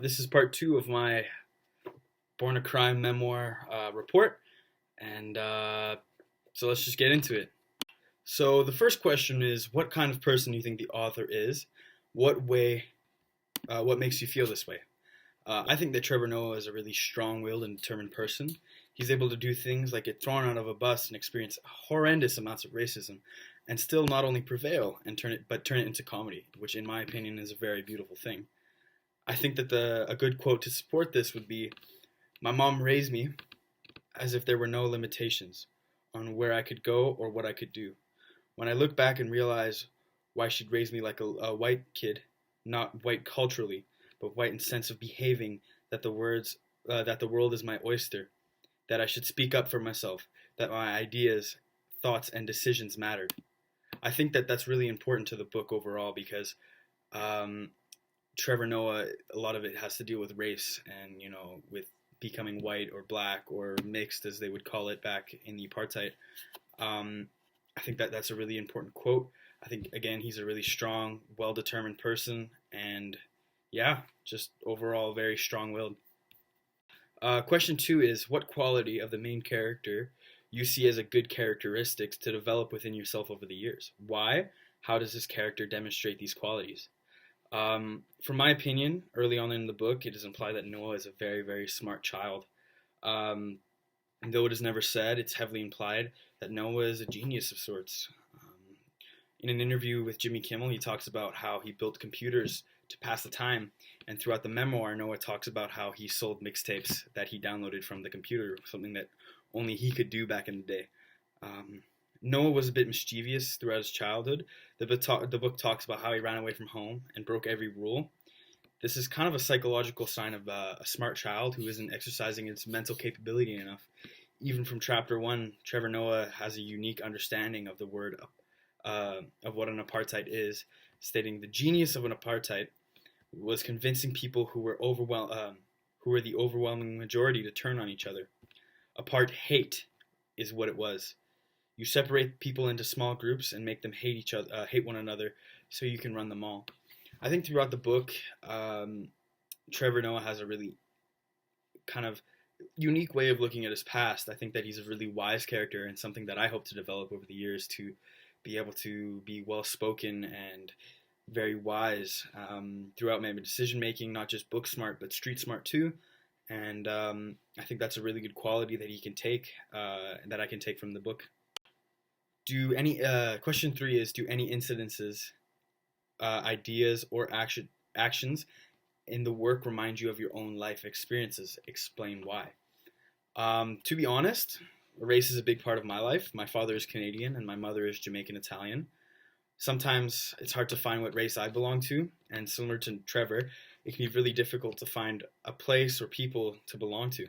This is part two of my Born a Crime memoir report, and so let's just get into it. So the first question is, what kind of person do you think the author is? What way? What makes you feel this way? I think that Trevor Noah is a really strong-willed and determined person. He's able to do things like get thrown out of a bus and experience horrendous amounts of racism, and still not only prevail and turn it into comedy, which, in my opinion, is a very beautiful thing. I think that a good quote to support this would be, "My mom raised me as if there were no limitations on where I could go or what I could do. When I look back and realize why she'd raised me like a white kid, not white culturally, but white in sense of behaving, that the world is my oyster, that I should speak up for myself, that my ideas, thoughts, and decisions mattered." I think that that's really important to the book overall because um, Trevor Noah, a lot of it has to deal with race and, with becoming white or black or mixed, as they would call it back in the apartheid. Um, I think that that's a really important quote. I think, again, he's a really strong, well determined person, and yeah, just overall very strong willed. Question two is, what quality of the main character you see as a good characteristics to develop within yourself over the years? Why? How does this character demonstrate these qualities? From my opinion, early on in the book, it is implied that Noah is a very, very smart child. Um, and though it is never said, it's heavily implied that Noah is a genius of sorts. In an interview with Jimmy Kimmel, he talks about how he built computers to pass the time. And throughout the memoir, Noah talks about how he sold mixtapes that he downloaded from the computer, something that only he could do back in the day. Um, Noah was a bit mischievous throughout his childhood. The book talks about how he ran away from home and broke every rule. This is kind of a psychological sign of a smart child who isn't exercising its mental capability enough. Even from chapter one, Trevor Noah has a unique understanding of the word of what an apartheid is, stating the genius of an apartheid was convincing people who were the overwhelming majority to turn on each other. Apart hate is what it was. You separate people into small groups and make them hate one another, so you can run them all. I think throughout the book, Trevor Noah has a really kind of unique way of looking at his past. I think that he's a really wise character and something that I hope to develop over the years to be able to be well spoken and very wise throughout my decision making, not just book smart but street smart too. And I think that's a really good quality that he can take, that I can take from the book. Do any Question three is, do any incidences, ideas, or actions in the work remind you of your own life experiences? Explain why. To be honest, race is a big part of my life. My father is Canadian and my mother is Jamaican Italian. Sometimes it's hard to find what race I belong to, and similar to Trevor, it can be really difficult to find a place or people to belong to.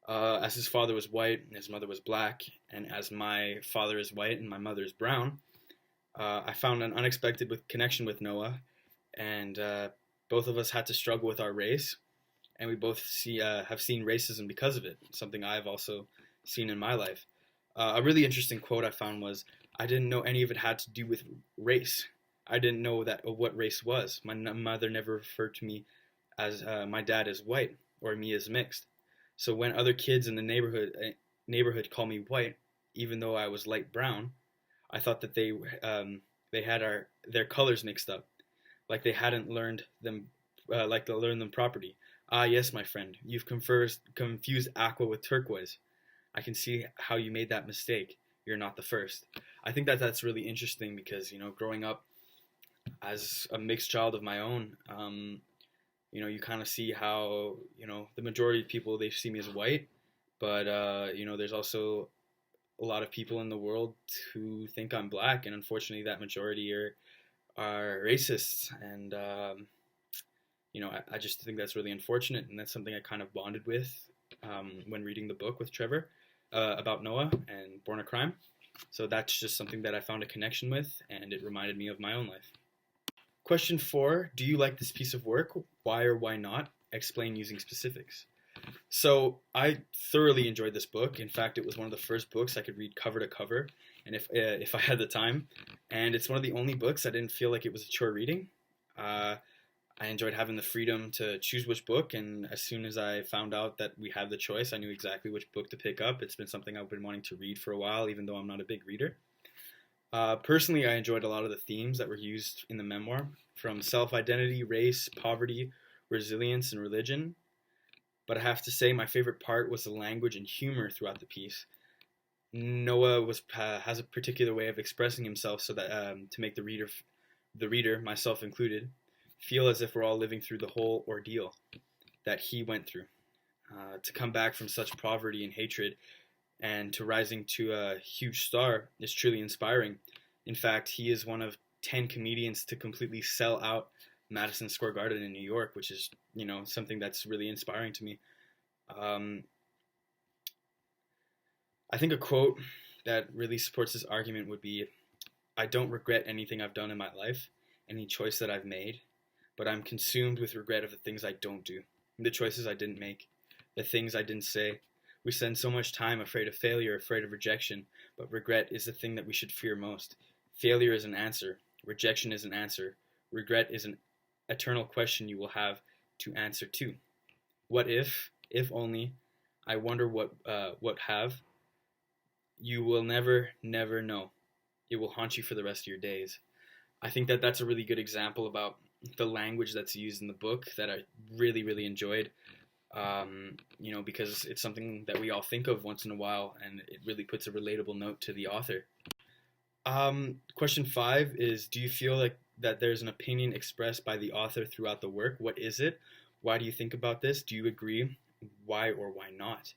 As his father was white and his mother was black, and as my father is white and my mother is brown, I found an unexpected connection with Noah, and both of us had to struggle with our race, and we both have seen racism because of it, something I've also seen in my life. A really interesting quote I found was, "I didn't know any of it had to do with race. I didn't know that what race was. My mother never referred to me as my dad as white or me as mixed. So when other kids in the neighborhood call me white, even though I was light brown, I thought that they had their colors mixed up, like they hadn't learned them like to learn them properly. Ah, yes, my friend, you've confused aqua with turquoise. I can see how you made that mistake. You're not the first." I think that that's really interesting because, growing up as a mixed child of my own, you kind of see how, the majority of people, they see me as white, but, there's also a lot of people in the world who think I'm black, and unfortunately that majority are racists, and, I just think that's really unfortunate, and that's something I kind of bonded with when reading the book with Trevor about Noah and Born a Crime. So that's just something that I found a connection with, and it reminded me of my own life. Question four, do you like this piece of work? Why or why not? Explain using specifics. So I thoroughly enjoyed this book. In fact, it was one of the first books I could read cover to cover, and if I had the time. And it's one of the only books I didn't feel like it was a chore reading. Uh, I enjoyed having the freedom to choose which book, and as soon as I found out that we had the choice, I knew exactly which book to pick up. It's been something I've been wanting to read for a while, even though I'm not a big reader. Personally, I enjoyed a lot of the themes that were used in the memoir, from self identity, race, poverty, resilience, and religion. But I have to say, my favorite part was the language and humor throughout the piece. Noah has a particular way of expressing himself, so that to make the reader, myself included, feel as if we're all living through the whole ordeal that he went through. To come back from such poverty and hatred and to rising to a huge star is truly inspiring. In fact, he is one of 10 comedians to completely sell out Madison Square Garden in New York, which is, something that's really inspiring to me. Um, I think a quote that really supports this argument would be, I don't regret anything I've done in my life, any choice that I've made, but I'm consumed with regret of the things I don't do, the choices I didn't make, the things I didn't say. We spend so much time afraid of failure, afraid of rejection, but regret is the thing that we should fear most. Failure is an answer. Rejection is an answer. Regret is an eternal question you will have to answer to. What if only, I wonder what have. You will never, never know. It will haunt you for the rest of your days. I think that that's a really good example about the language that's used in the book that I really, really enjoyed. Because it's something that we all think of once in a while, and it really puts a relatable note to the author. Question 5 is, do you feel like that there's an opinion expressed by the author throughout the work? What is it? Why do you think about this? Do you agree? Why or why not?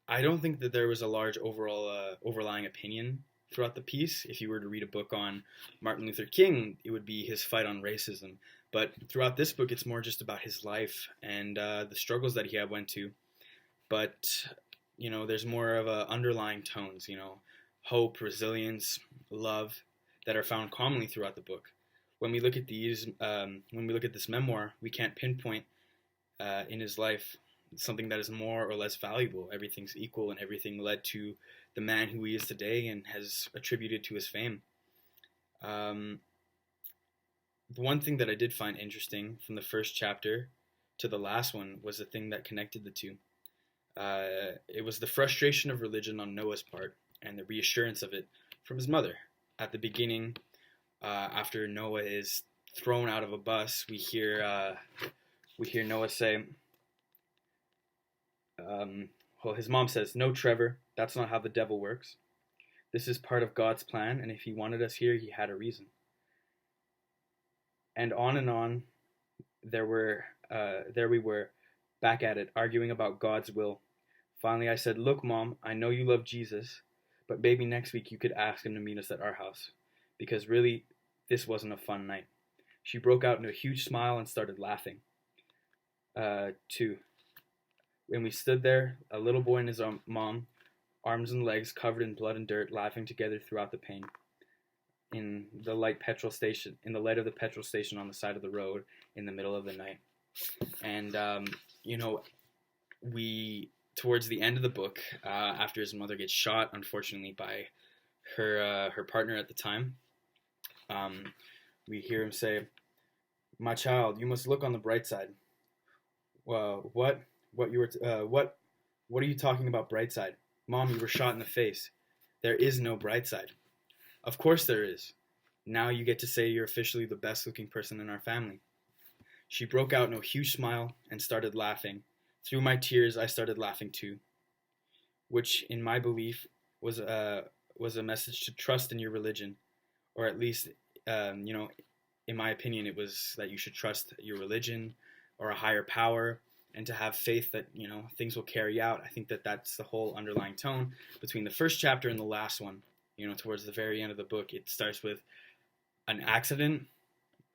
I don't think that there was a large overlying opinion throughout the piece. If you were to read a book on Martin Luther King, it would be his fight on racism. But throughout this book, it's more just about his life and the struggles that he had went to. But, there's more of a underlying tones, hope, resilience, love, that are found commonly throughout the book. When we look at this memoir, we can't pinpoint in his life something that is more or less valuable. Everything's equal, and everything led to the man who he is today and has attributed to his fame. The one thing that I did find interesting from the first chapter to the last one was the thing that connected the two. It was the frustration of religion on Noah's part and the reassurance of it from his mother. At the beginning, after Noah is thrown out of a bus, we hear Noah say, his mom says, "No, Trevor, that's not how the devil works. This is part of God's plan, and if he wanted us here, he had a reason." And on, there we were, back at it, arguing about God's will. Finally, I said, "Look, Mom, I know you love Jesus, but maybe next week you could ask him to meet us at our house, because really, this wasn't a fun night." She broke out into a huge smile and started laughing, too. When we stood there, a little boy and his mom, arms and legs covered in blood and dirt, laughing together throughout the pain. In the light of the petrol station on the side of the road in the middle of the night. And, towards the end of the book, after his mother gets shot, unfortunately, by her partner at the time, we hear him say, "My child, you must look on the bright side." Well, what are you talking about, bright side? Mom, you were shot in the face. There is no bright side. Of course there is. Now you get to say you're officially the best looking person in our family. She broke out in a huge smile and started laughing. Through my tears, I started laughing too, which, in my belief, was a message to trust in your religion, or at least, in my opinion, it was that you should trust your religion or a higher power, and to have faith that, things will carry out. I think that that's the whole underlying tone between the first chapter and the last one. Towards the very end of the book, it starts with an accident,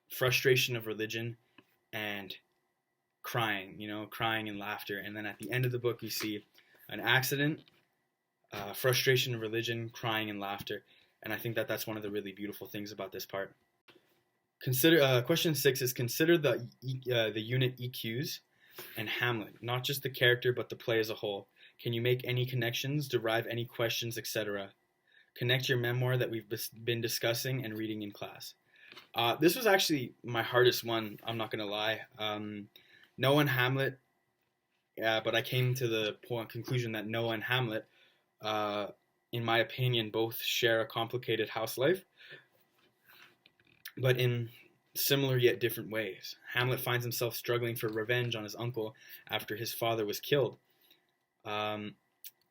frustration of religion, and crying and laughter. And then at the end of the book, you see an accident, frustration of religion, crying and laughter. And I think that that's one of the really beautiful things about this part. Question 6 is, consider the unit EQs and Hamlet, not just the character, but the play as a whole. Can you make any connections, derive any questions, etc.? Connect your memoir that we've been discussing and reading in class. This was actually my hardest one. I'm not gonna lie. Noah and Hamlet, but I came to the conclusion that Noah and Hamlet, uh, in my opinion, both share a complicated house life, but in similar yet different ways. Hamlet finds himself struggling for revenge on his uncle after his father was killed. Um,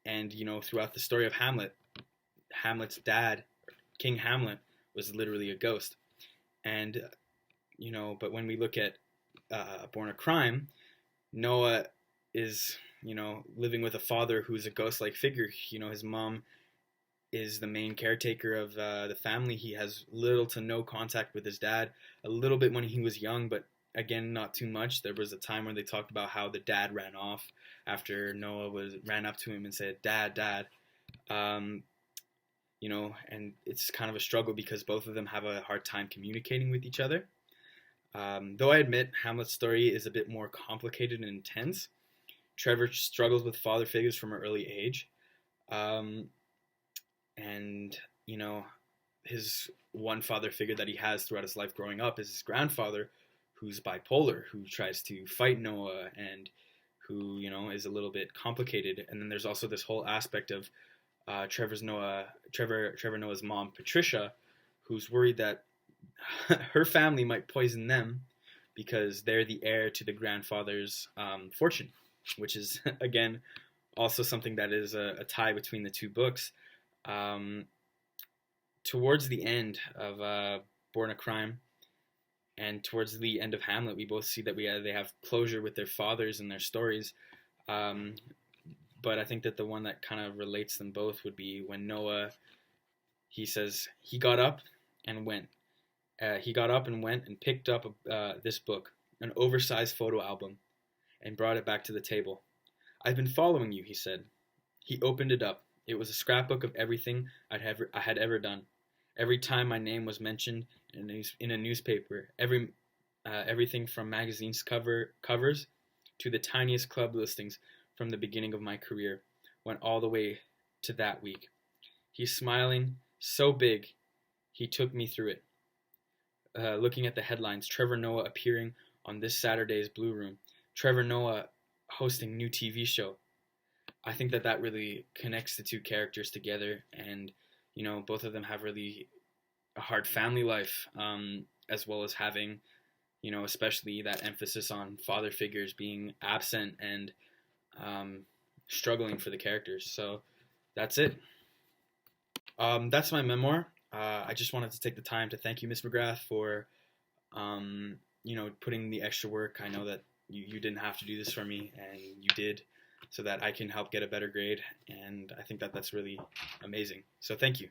and throughout the story of Hamlet, Hamlet's dad, King Hamlet, was literally a ghost. And but when we look at Born a Crime, Noah is living with a father who's a ghost-like figure. His mom is the main caretaker of the family. He has little to no contact with his dad. A little bit when he was young, but again, not too much. There was a time when they talked about how the dad ran off after Noah ran up to him and said, "Dad, Dad." Um, and it's kind of a struggle because both of them have a hard time communicating with each other. Though I admit Hamlet's story is a bit more complicated and intense, Trevor struggles with father figures from an early age. Um, and, his one father figure that he has throughout his life growing up is his grandfather, who's bipolar, who tries to fight Noah and who, is a little bit complicated. And then there's also this whole aspect of Trevor Noah's mom, Patricia, who's worried that her family might poison them because they're the heir to the grandfather's fortune, which is, again, also something that is a tie between the two books. Towards the end of Born a Crime and towards the end of Hamlet, we both see that they have closure with their fathers and their stories. But I think that the one that kind of relates them both would be when Noah, he says, he got up and went. He got up and went and picked up this book, an oversized photo album, and brought it back to the table. "I've been following you," he said. He opened it up. It was a scrapbook of everything I had ever done. Every time my name was mentioned in a newspaper, everything from magazines covers to the tiniest club listings from the beginning of my career went all the way to that week. He's smiling so big, he took me through it. Looking at the headlines, Trevor Noah appearing on this Saturday's Blue Room, Trevor Noah hosting new TV show. I think that really connects the two characters together, and both of them have really a hard family life, as well as having especially that emphasis on father figures being absent and struggling for the characters. So that's it. That's my memoir. I just wanted to take the time to thank you, Miss McGrath, for putting the extra work. I know that you didn't have to do this for me, and you did, so that I can help get a better grade. And I think that that's really amazing. So thank you.